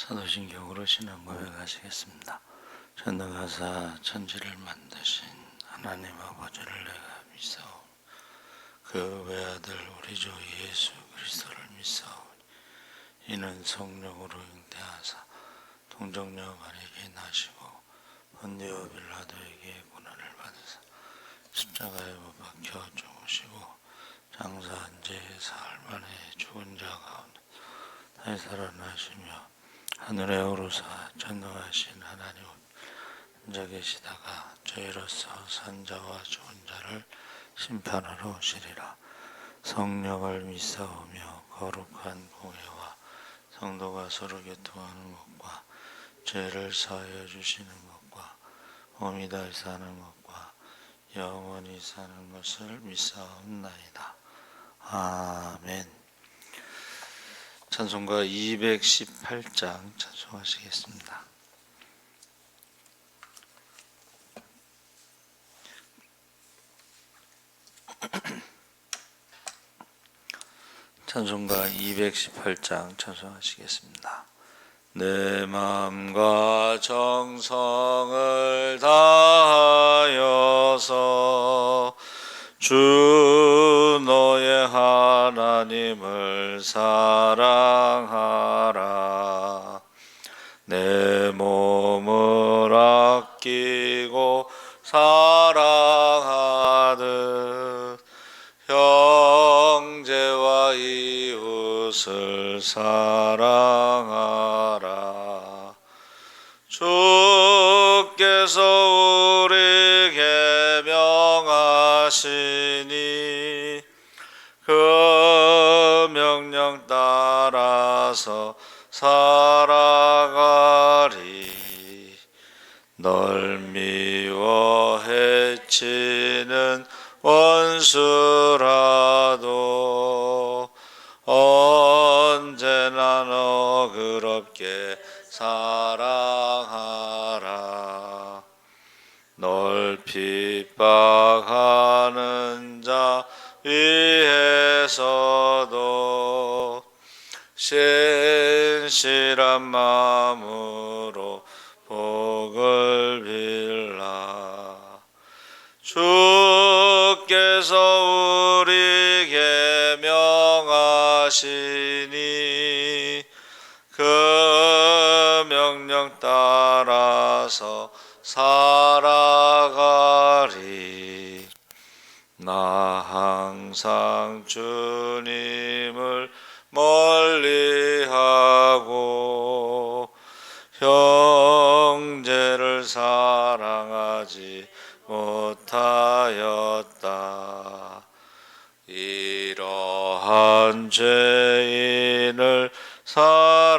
사도신경으로 신앙 고백하시겠습니다. 전능하사 천지를 만드신 하나님 아버지를 내가 믿사오니 그 외아들 우리 주 예수 그리스도를 믿사오니 이는 성령으로 잉태하사 동정녀 마리아에게 나시고 본디오 빌라도에게 고난을 받으사 십자가에 못 박혀 죽으시고 장사한 지 사흘 만에 죽은 자 가운데 다시 살아나시며 하늘에 오르사 전능하신 하나님 앉아 계시다가 저희로서 산자와 죽은 자를 심판하러 오시리라. 성령을 믿사오며 거룩한 공회와 성도가 서로 교통하는 것과 죄를 사하여 주시는 것과 몸이 다시 사는 것과 영원히 사는 것을 믿사옵나이다. 아멘. 찬송가 218장 찬송하시겠습니다. 찬송가 218장 찬송하시겠습니다. 내 마음과 정성을 다하여서 주 너의 하나님을 사랑하라. 내 몸을 아끼고 사랑하듯 형제와 이웃을 사랑하라. 주께서 우리에게 명하시니 그 명령 따라서 살아가리. 널 미워 해치는 원수라도 언제나 너그럽게 사랑하라. 널 핍박하는 자 위에서도 신실한 마음으로 복을 빌라. 주께서 우리에게 명하시니 그 명령 따라서 살아가리. 나 항상 주님을 멀리하고 형제를 사랑하지 못하였다. 이러한 죄인을 사랑하사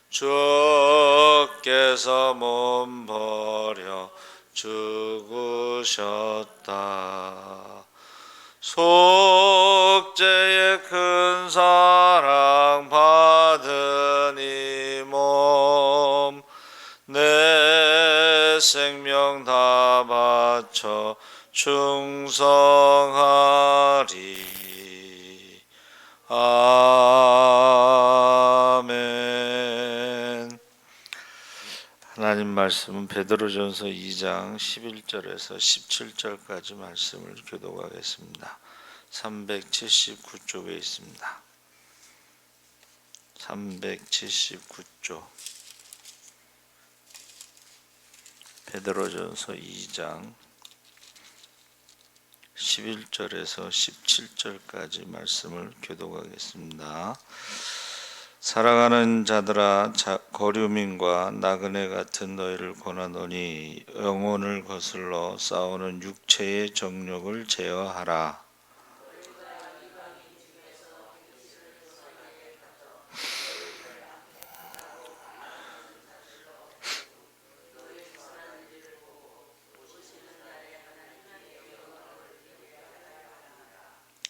주께서 몸 버려 죽으셨다. 속죄의 큰 사랑 받은 이 몸 내 생명 다 바쳐 충성하리. 아멘. 하나님 말씀은 베드로전서 2장 11절에서 17절까지 말씀을 교독하겠습니다. 379쪽에 있습니다. 379쪽 베드로전서 2장 11절에서 17절까지 말씀을 교독하겠습니다. 사랑하는 자들아, 거류민과 나그네 같은 너희를 권하노니 영혼을 거슬러 싸우는 육체의 정욕을 제어하라.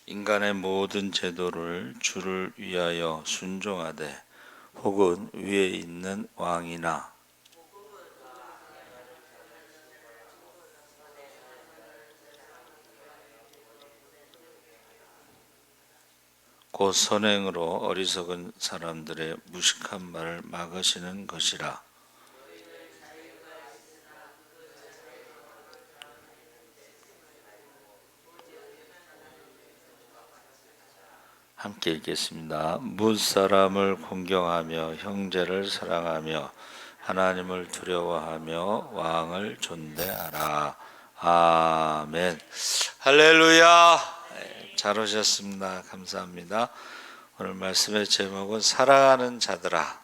인간의 모든 제도를 주를 위하여 순종하되 혹은 위에 있는 왕이나 곧 선행으로 어리석은 사람들의 무식한 말을 막으시는 것이라. 함께 읽겠습니다. 무사람을 공경하며 형제를 사랑하며 하나님을 두려워하며 왕을 존대하라. 아멘. 할렐루야. 잘 오셨습니다. 감사합니다. 오늘 말씀의 제목은 사랑하는 자들아.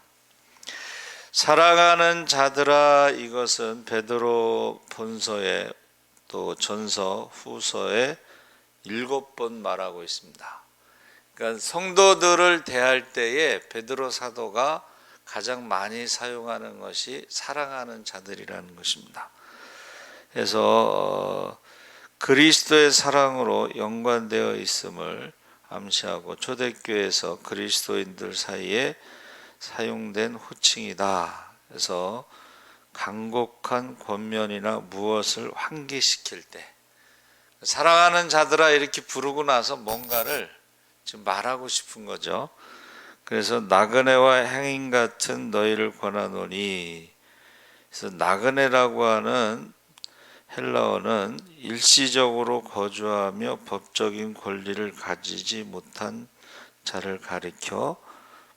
사랑하는 자들아, 이것은 베드로 본서에 또 전서 후서에 7번 말하고 있습니다. 그러니까 성도들을 대할 때에 베드로 사도가 가장 많이 사용하는 것이 사랑하는 자들이라는 것입니다. 그래서 그리스도의 사랑으로 연관되어 있음을 암시하고 초대교회에서 그리스도인들 사이에 사용된 호칭이다. 그래서 간곡한 권면이나 무엇을 환기시킬 때 사랑하는 자들아 이렇게 부르고 나서 뭔가를 지금 말하고 싶은 거죠. 그래서 나그네와 행인 같은 너희를 권하노니, 그래서 나그네라고 하는 헬라어는 일시적으로 거주하며 법적인 권리를 가지지 못한 자를 가리켜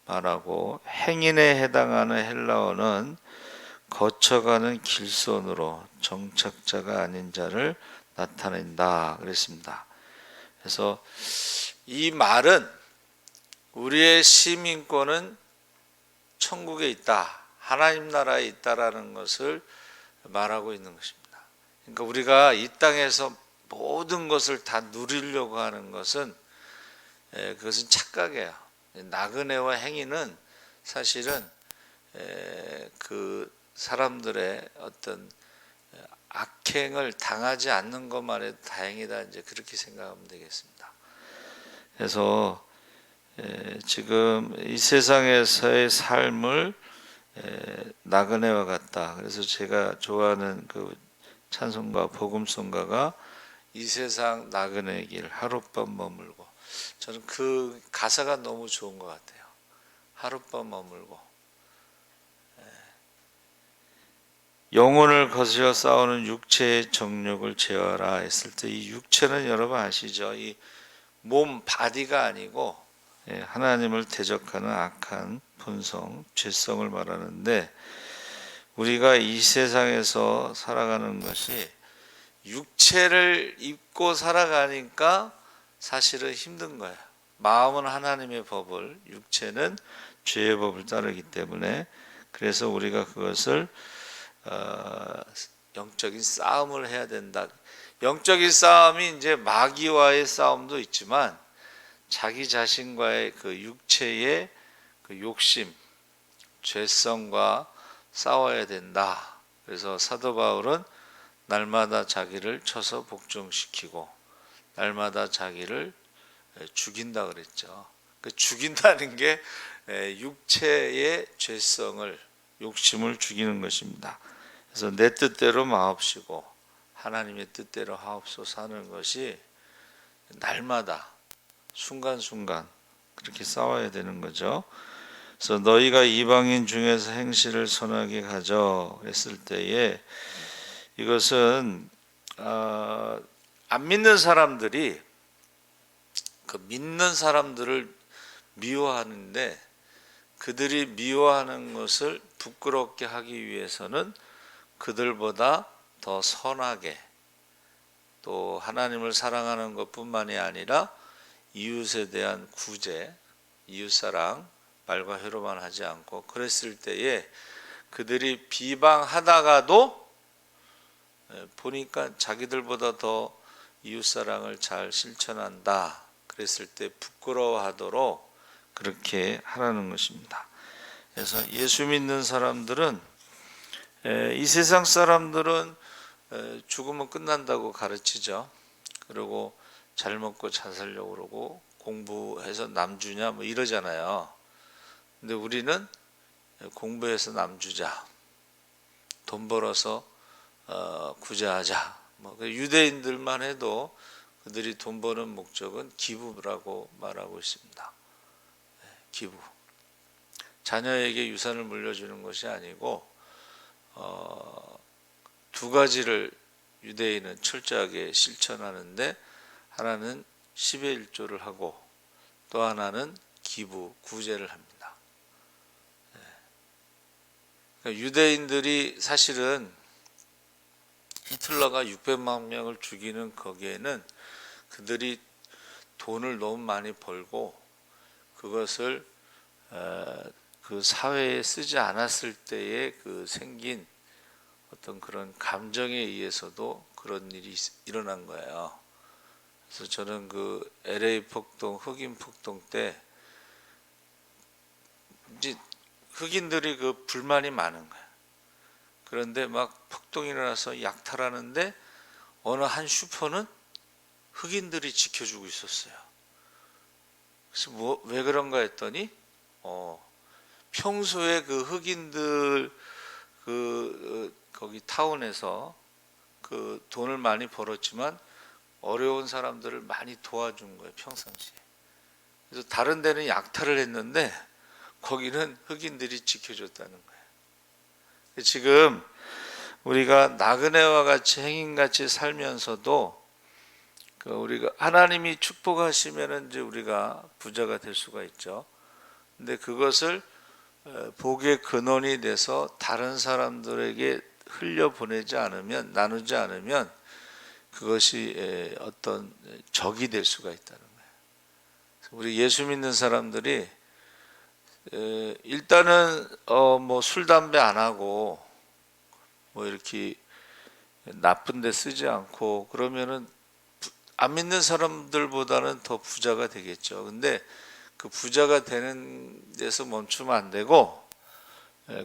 말하고, 행인에 해당하는 헬라어는 거쳐가는 길손으로 정착자가 아닌 자를 나타낸다 그랬습니다. 그래서 이 말은 우리의 시민권은 천국에 있다, 하나님 나라에 있다라는 것을 말하고 있는 것입니다. 그러니까 우리가 이 땅에서 모든 것을 다 누리려고 하는 것은 그것은 착각이에요. 나그네와 행위는 사실은 그 사람들의 어떤 악행을 당하지 않는 것만 해도 다행이다, 이제 그렇게 생각하면 되겠습니다. 그래서 지금 이 세상에서의 삶을 나그네와 같다. 그래서 제가 좋아하는 그 찬송가 복음송가가 이 세상 나그네 길 하룻밤 머물고, 저는 그 가사가 너무 좋은 것 같아요. 하룻밤 머물고 영혼을 거스려 싸우는 육체의 정욕을 제어하라 했을 때, 이 육체는 여러분 아시죠? 이 몸 바디가 아니고 하나님을 대적하는 악한 본성, 죄성을 말하는데, 우리가 이 세상에서 살아가는 것이 육체를 입고 살아가니까 사실은 힘든 거예요. 마음은 하나님의 법을, 육체는 죄의 법을 따르기 때문에. 그래서 우리가 그것을 영적인 싸움을 해야 된다. 영적인 싸움이 이제 마귀와의 싸움도 있지만 자기 자신과의 그 육체의 그 욕심, 죄성과 싸워야 된다. 그래서 사도 바울은 날마다 자기를 쳐서 복종시키고 날마다 자기를 죽인다 그랬죠. 그 죽인다는 게 육체의 죄성을, 욕심을 죽이는 것입니다. 그래서 내 뜻대로 마옵시고 하나님의 뜻대로 하옵소서 하는 것이 날마다 순간순간 그렇게 싸워야 되는 거죠. 그래서 너희가 이방인 중에서 행실을 선하게 가져 했을 때에, 이것은 안 믿는 사람들이 그 믿는 사람들을 미워하는데, 그들이 미워하는 것을 부끄럽게 하기 위해서는 그들보다 더 선하게, 또 하나님을 사랑하는 것뿐만이 아니라 이웃에 대한 구제, 이웃사랑, 말과 혀로만 하지 않고, 그랬을 때에 그들이 비방하다가도 보니까 자기들보다 더 이웃사랑을 잘 실천한다, 그랬을 때 부끄러워하도록 그렇게 하라는 것입니다. 그래서 예수 믿는 사람들은, 이 세상 사람들은 죽으면 끝난다고 가르치죠. 그리고 잘 먹고 잘 살려고 그러고 공부해서 남주냐 뭐 이러잖아요. 근데 우리는 공부해서 남주자, 돈 벌어서 구제하자. 뭐 유대인들만 해도 그들이 돈 버는 목적은 기부라고 말하고 있습니다. 기부. 자녀에게 유산을 물려주는 것이 아니고 두 가지를 유대인은 철저하게 실천하는데, 하나는 10의 1조를 하고 또 하나는 기부, 구제를 합니다. 그러니까 유대인들이 사실은 히틀러가 600만 명을 죽이는 거기에는 그들이 돈을 너무 많이 벌고 그것을 그 사회에 쓰지 않았을 때에 그 생긴 어떤 그런 감정에 의해서도 그런 일이 일어난 거예요. 그래서 저는 그 LA 폭동, 흑인 폭동 때 이제 흑인들이 그 불만이 많은 거예요. 그런데 막 폭동이 일어나서 약탈하는데 어느 한 슈퍼는 흑인들이 지켜주고 있었어요. 그래서 왜 그런가 했더니 평소에 그 흑인들 거기 타운에서 그 돈을 많이 벌었지만 어려운 사람들을 많이 도와준 거예요, 평상시에. 그래서 다른 데는 약탈을 했는데 거기는 흑인들이 지켜줬다는 거예요. 지금 우리가 나그네와 같이 행인같이 살면서도 우리가 하나님이 축복하시면은 이제 우리가 부자가 될 수가 있죠. 근데 그것을 복의 근원이 돼서 다른 사람들에게 흘려보내지 않으면, 나누지 않으면 그것이 어떤 적이 될 수가 있다는 거예요. 우리 예수 믿는 사람들이 일단은 뭐 술 담배 안 하고 뭐 이렇게 나쁜 데 쓰지 않고 그러면은 안 믿는 사람들보다는 더 부자가 되겠죠. 근데 그 부자가 되는 데서 멈추면 안 되고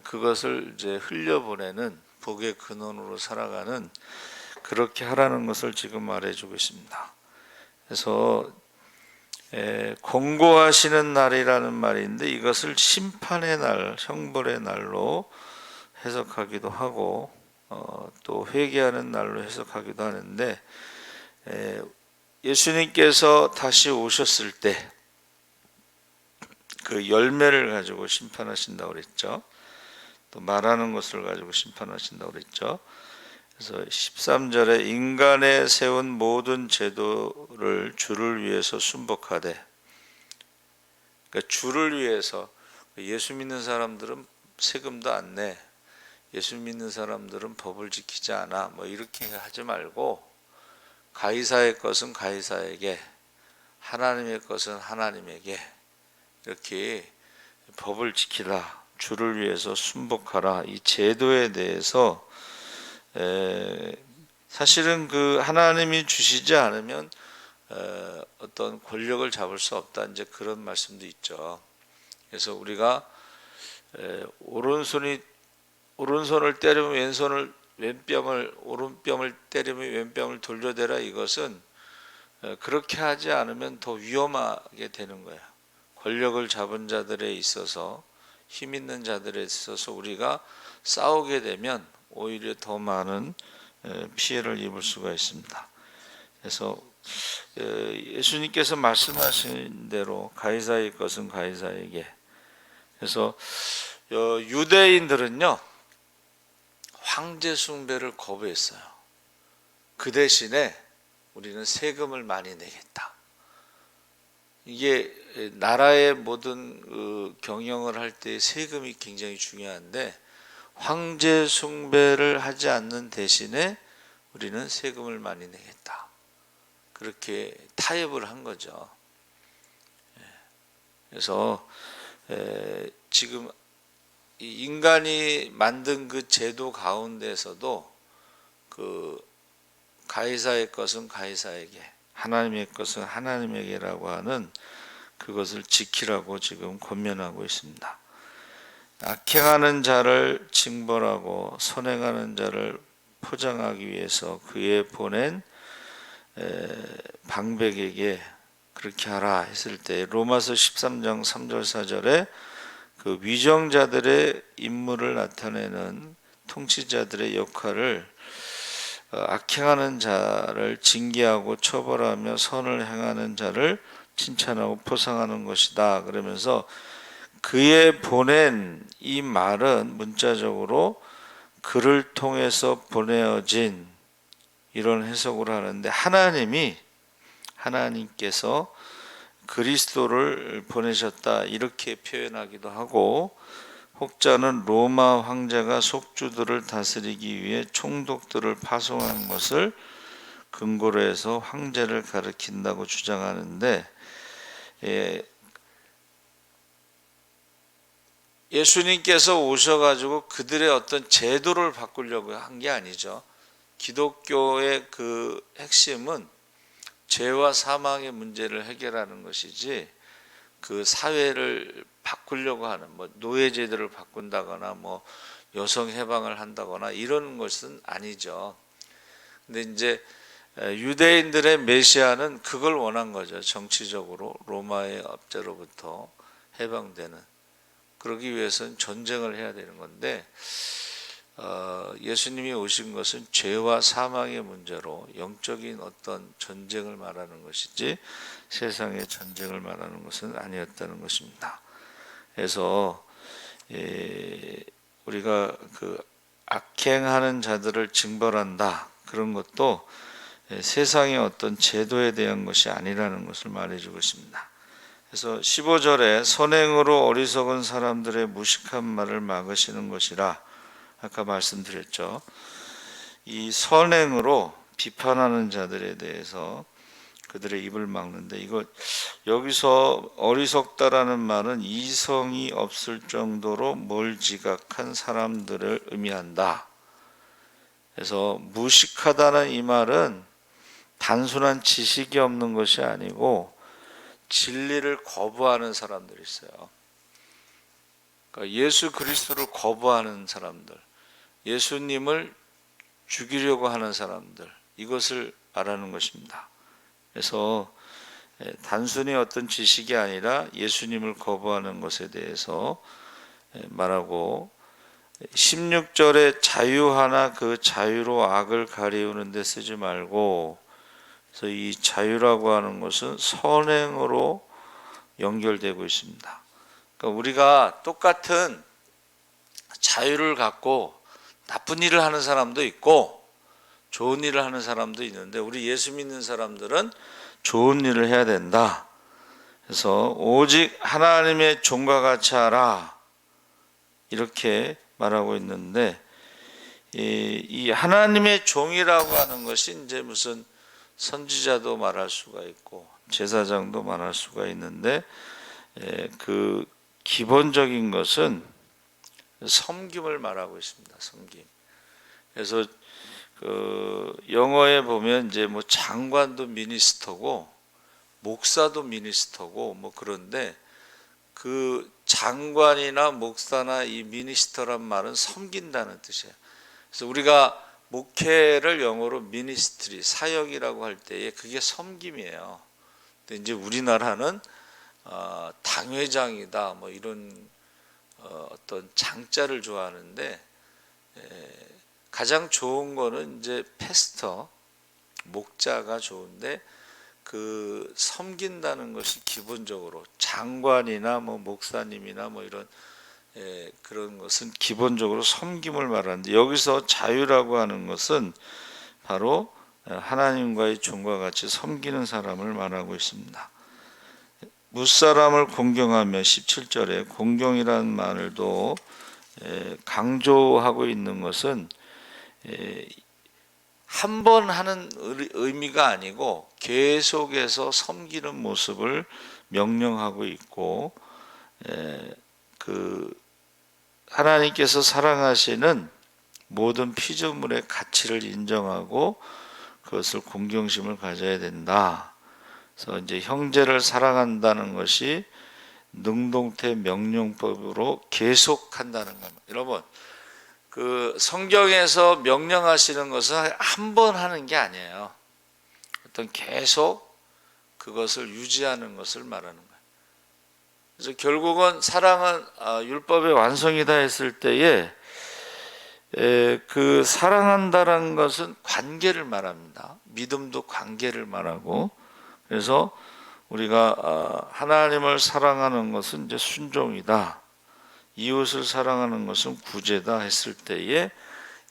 그것을 이제 흘려보내는 복의 근원으로 살아가는, 그렇게 하라는 것을 지금 말해주고 있습니다. 그래서 공고하시는 날이라는 말인데 이것을 심판의 날, 형벌의 날로 해석하기도 하고 또 회개하는 날로 해석하기도 하는데, 예수님께서 다시 오셨을 때 그 열매를 가지고 심판하신다고 그랬죠. 또 말하는 것을 가지고 심판하신다고 그랬죠. 그래서 13절에 인간의 세운 모든 제도를 주를 위해서 순복하되, 그러니까 주를 위해서, 예수 믿는 사람들은 세금도 안 내, 예수 믿는 사람들은 법을 지키지 않아, 뭐 이렇게 하지 말고 가이사의 것은 가이사에게, 하나님의 것은 하나님에게, 이렇게 법을 지키라, 주를 위해서 순복하라, 이 제도에 대해서 사실은 그 하나님이 주시지 않으면 어떤 권력을 잡을 수 없다, 이제 그런 말씀도 있죠. 그래서 우리가 오른손을 때리면 오른뺨을 때리면 왼뺨을 돌려대라, 이것은 그렇게 하지 않으면 더 위험하게 되는 거예요. 권력을 잡은 자들에 있어서, 힘 있는 자들에 있어서 우리가 싸우게 되면 오히려 더 많은 피해를 입을 수가 있습니다. 그래서 예수님께서 말씀하신 대로 가이사의 것은 가이사에게. 그래서 유대인들은요 황제 숭배를 거부했어요. 그 대신에 우리는 세금을 많이 내겠다. 이게 나라의 모든 경영을 할 때 세금이 굉장히 중요한데, 황제 숭배를 하지 않는 대신에 우리는 세금을 많이 내겠다, 그렇게 타협을 한 거죠. 그래서 지금 인간이 만든 그 제도 가운데서도 그 가이사의 것은 가이사에게, 하나님의 것은 하나님에게라고 하는 그것을 지키라고 지금 권면하고 있습니다. 악행하는 자를 징벌하고 선행하는 자를 포장하기 위해서 그의 보낸 방백에게 그렇게 하라 했을 때, 로마서 13장 3절 4절에 그 위정자들의 임무를 나타내는 통치자들의 역할을 악행하는 자를 징계하고 처벌하며 선을 행하는 자를 칭찬하고 포상하는 것이다, 그러면서 그의 보낸 이 말은 문자적으로 그를 통해서 보내어진 이런 해석을 하는데 하나님께서 그리스도를 보내셨다 이렇게 표현하기도 하고, 혹자는 로마 황제가 속주들을 다스리기 위해 총독들을 파송한 것을 근거로 해서 황제를 가리킨다고 주장하는데, 예수님께서 오셔가지고 그들의 어떤 제도를 바꾸려고 한 게 아니죠. 기독교의 그 핵심은 죄와 사망의 문제를 해결하는 것이지, 그 사회를 바꾸려고 하는 노예 제도를 바꾼다거나 여성 해방을 한다거나 이런 것은 아니죠. 근데 이제 유대인들의 메시아는 그걸 원한 거죠. 정치적으로 로마의 압제로부터 해방되는. 그러기 위해서는 전쟁을 해야 되는 건데, 예수님이 오신 것은 죄와 사망의 문제로 영적인 어떤 전쟁을 말하는 것이지 세상의 전쟁을 말하는 것은 아니었다는 것입니다. 그래서 우리가 그 악행하는 자들을 징벌한다, 그런 것도 세상의 어떤 제도에 대한 것이 아니라는 것을 말해주고 있습니다. 그래서 15절에 선행으로 어리석은 사람들의 무식한 말을 막으시는 것이라, 아까 말씀드렸죠. 이 선행으로 비판하는 자들에 대해서 그들의 입을 막는데, 이거 여기서 어리석다라는 말은 이성이 없을 정도로 몰지각한 사람들을 의미한다. 그래서 무식하다는 이 말은 단순한 지식이 없는 것이 아니고 진리를 거부하는 사람들이 있어요. 그러니까 예수 그리스도를 거부하는 사람들, 예수님을 죽이려고 하는 사람들, 이것을 말하는 것입니다. 그래서 단순히 어떤 지식이 아니라 예수님을 거부하는 것에 대해서 말하고, 16절에 자유하나 그 자유로 악을 가리우는 데 쓰지 말고, 그래서 이 자유라고 하는 것은 선행으로 연결되고 있습니다. 그러니까 우리가 똑같은 자유를 갖고 나쁜 일을 하는 사람도 있고 좋은 일을 하는 사람도 있는데, 우리 예수 믿는 사람들은 좋은 일을 해야 된다. 그래서 오직 하나님의 종과 같이 하라, 이렇게 말하고 있는데, 이 하나님의 종이라고 하는 것이 이제 무슨 선지자도 말할 수가 있고 제사장도 말할 수가 있는데, 그 기본적인 것은 섬김을 말하고 있습니다. 섬김. 그래서 그 영어에 보면 이제 장관도 미니스터고 목사도 미니스터고 그런데, 그 장관이나 목사나 이 미니스터란 말은 섬긴다는 뜻이에요. 그래서 우리가 목회를 영어로 미니스트리, 사역이라고 할 때에 그게 섬김이에요. 근데 이제 우리나라는 당회장이다 이런 어떤 장자를 좋아하는데, 가장 좋은 거는 이제 패스터, 목자가 좋은데, 그 섬긴다는 것이 기본적으로 장관이나 목사님이나 이런 그런 것은 기본적으로 섬김을 말하는데, 여기서 자유라고 하는 것은 바로 하나님과의 종과 같이 섬기는 사람을 말하고 있습니다. 무사람을 공경하며 17절에 공경이라는 말도 강조하고 있는 것은 한 번 하는 의미가 아니고 계속해서 섬기는 모습을 명령하고 있고, 그 하나님께서 사랑하시는 모든 피조물의 가치를 인정하고 그것을 공경심을 가져야 된다. 그래서 이제 형제를 사랑한다는 것이 능동태 명령법으로 계속한다는 겁니다. 여러분, 그 성경에서 명령하시는 것은 한 번 하는 게 아니에요. 어떤 계속 그것을 유지하는 것을 말하는 거예요. 그래서 결국은 사랑은 율법의 완성이다 했을 때에, 그 사랑한다라는 것은 관계를 말합니다. 믿음도 관계를 말하고, 그래서 우리가 하나님을 사랑하는 것은 이제 순종이다. 이웃을 사랑하는 것은 구제다 했을 때에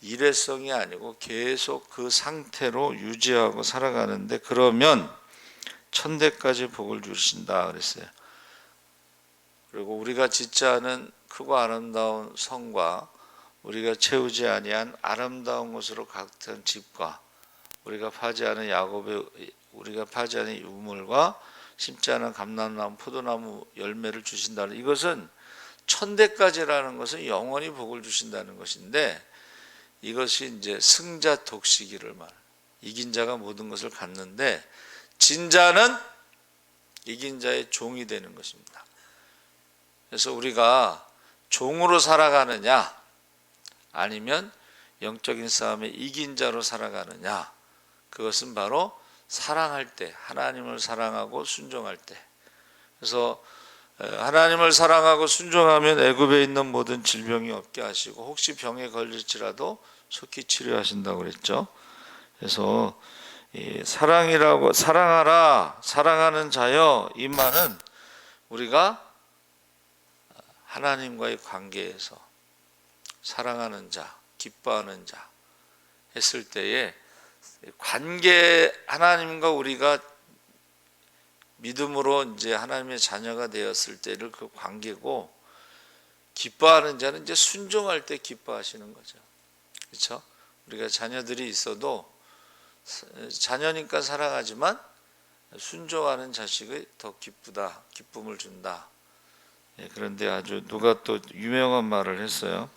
일회성이 아니고 계속 그 상태로 유지하고 살아가는데, 그러면 천대까지 복을 주신다 그랬어요. 그리고 우리가 짓지 않은 크고 아름다운 성과 우리가 채우지 아니한 아름다운 곳으로 같은 집과 우리가 파지 않은 유물과 심지 않은 감람나무 포도나무 열매를 주신다는, 이것은 천대까지라는 것은 영원히 복을 주신다는 것인데, 이것이 이제 승자 독식이를 말. 이긴 자가 모든 것을 갖는데 진 자는 이긴 자의 종이 되는 것입니다. 그래서 우리가 종으로 살아가느냐 아니면 영적인 싸움에 이긴 자로 살아가느냐, 그것은 바로 사랑할 때, 하나님을 사랑하고 순종할 때. 그래서 하나님을 사랑하고 순종하면 애굽에 있는 모든 질병이 없게 하시고 혹시 병에 걸릴지라도 속히 치료하신다고 그랬죠. 그래서 이 사랑하라, 사랑하는 자여, 이 말은 우리가 하나님과의 관계에서 사랑하는 자, 기뻐하는 자 했을 때에 관계, 하나님과 우리가 믿음으로 이제 하나님의 자녀가 되었을 때를 그 관계고, 기뻐하는 자는 이제 순종할 때 기뻐하시는 거죠. 그렇죠? 우리가 자녀들이 있어도 자녀니까 사랑하지만 순종하는 자식이 더 기쁘다, 기쁨을 준다. 그런데 아주 누가 또 유명한 말을 했어요.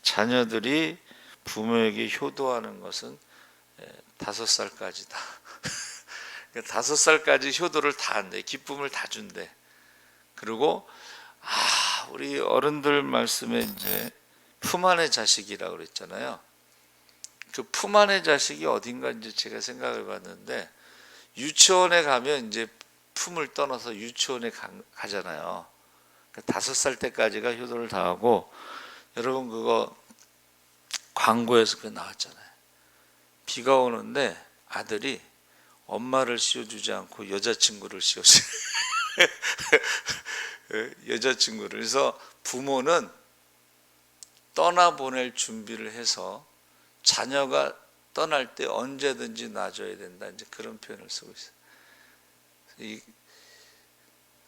자녀들이 부모에게 효도하는 것은 5살까지다. 5살까지 효도를 다 한대. 기쁨을 다 준대. 그리고 우리 어른들 말씀에 이제 품 안의 자식이라고 그랬잖아요. 그 품 안의 자식이 어딘가 이제 제가 생각해 봤는데, 유치원에 가면 이제 품을 떠나서 유치원에 가잖아요. 5살 때까지가 효도를 다 하고, 여러분 그거 광고에서 그 나왔잖아요. 비가 오는데 아들이 엄마를 씌워주지 않고 여자친구를 씌워주지. 여자친구를. 그래서 부모는 떠나보낼 준비를 해서 자녀가 떠날 때 언제든지 놔줘야 된다, 이제 그런 표현을 쓰고 있어요.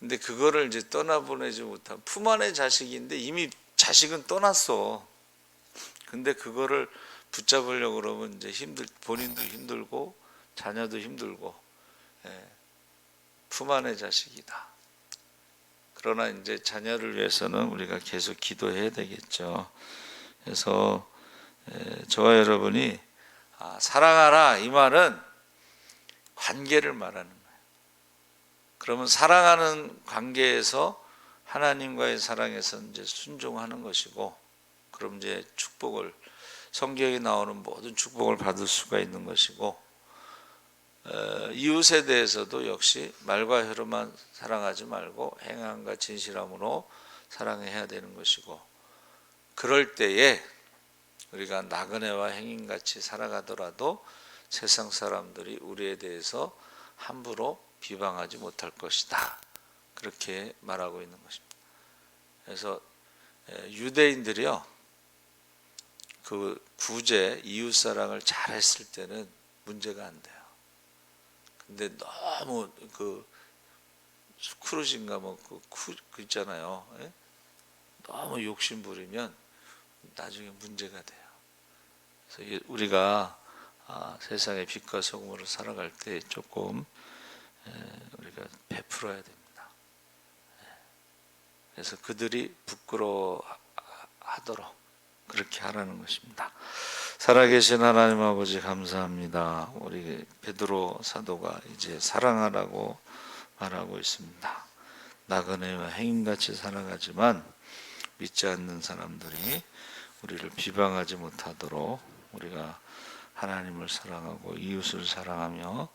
근데 그거를 이제 떠나보내지 못한 품 안의 자식인데 이미 자식은 떠났어. 근데 그거를 붙잡으려고 그러면 이제 본인도 힘들고 자녀도 힘들고, 품 안의 자식이다. 그러나 이제 자녀를 위해서는 우리가 계속 기도해야 되겠죠. 그래서 저와 여러분이 사랑하라, 이 말은 관계를 말하는 거예요. 그러면 사랑하는 관계에서 하나님과의 사랑에서 이제 순종하는 것이고, 그럼 이제 축복을, 성경에 나오는 모든 축복을 받을 수가 있는 것이고, 이웃에 대해서도 역시 말과 혀로만 사랑하지 말고 행함과 진실함으로 사랑해야 되는 것이고, 그럴 때에 우리가 나그네와 행인같이 살아가더라도 세상 사람들이 우리에 대해서 함부로 비방하지 못할 것이다, 그렇게 말하고 있는 것입니다. 그래서 유대인들이요, 그 구제, 이웃사랑을 잘했을 때는 문제가 안 돼요. 근데 너무 그 스크루지인가 그 있잖아요. 너무 욕심 부리면 나중에 문제가 돼요. 그래서 우리가 세상의 빛과 소금으로 살아갈 때 조금 우리가 베풀어야 됩니다. 그래서 그들이 부끄러워하도록 그렇게 하라는 것입니다. 살아계신 하나님 아버지, 감사합니다. 우리 베드로 사도가 이제 사랑하라고 말하고 있습니다. 나그네와 행인같이 살아가지만 믿지 않는 사람들이 우리를 비방하지 못하도록 우리가 하나님을 사랑하고 이웃을 사랑하며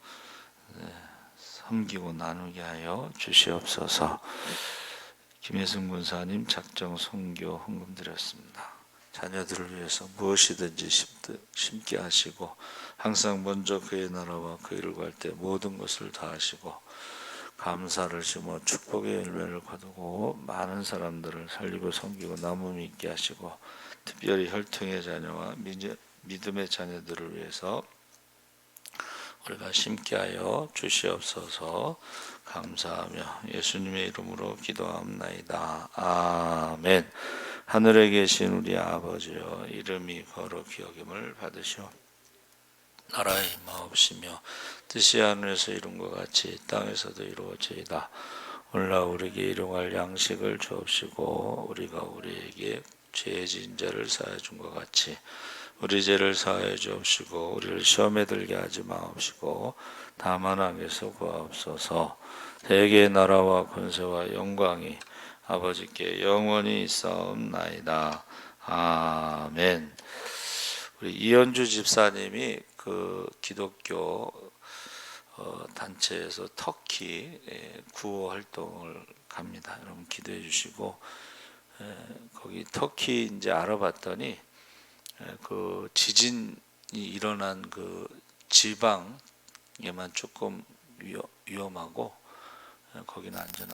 섬기고 나누게 하여 주시옵소서. 김혜승 군사님 작정 선교 헌금 드렸습니다. 자녀들을 위해서 무엇이든지 심게 하시고, 항상 먼저 그의 나라와 그 일을 구할 때 모든 것을 다 하시고, 감사를 심어 축복의 열매를 거두고 많은 사람들을 살리고 섬기고 나눔 있게 하시고 특별히 혈통의 자녀와 믿음의 자녀들을 위해서 우리가 심게 하여 주시옵소서. 감사하며 예수님의 이름으로 기도합나이다. 아멘. 하늘에 계신 우리 아버지여, 이름이 거룩히 여김을 받으시오. 나라의 마옵시며 뜻이 하늘에서 이룬 것 같이 땅에서도 이루어지이다. 오늘날 우리에게 일용할 양식을 주옵시고 우리가 우리에게 죄 지은 자를 사하여 준 것 같이 우리 죄를 사하여 주옵시고 우리를 시험에 들게 하지 마옵시고 다만 악에서 구하옵소서. 대개의 나라와 권세와 영광이 아버지께 영원히 있사옵나이다. 아멘. 우리 이현주 집사님이 그 기독교 단체에서 터키 구호 활동을 갑니다. 여러분 기도해 주시고 거기 터키 이제 알아봤더니 그 지진이 일어난 그 지방에만 조금 위험하고 거기는 안전하고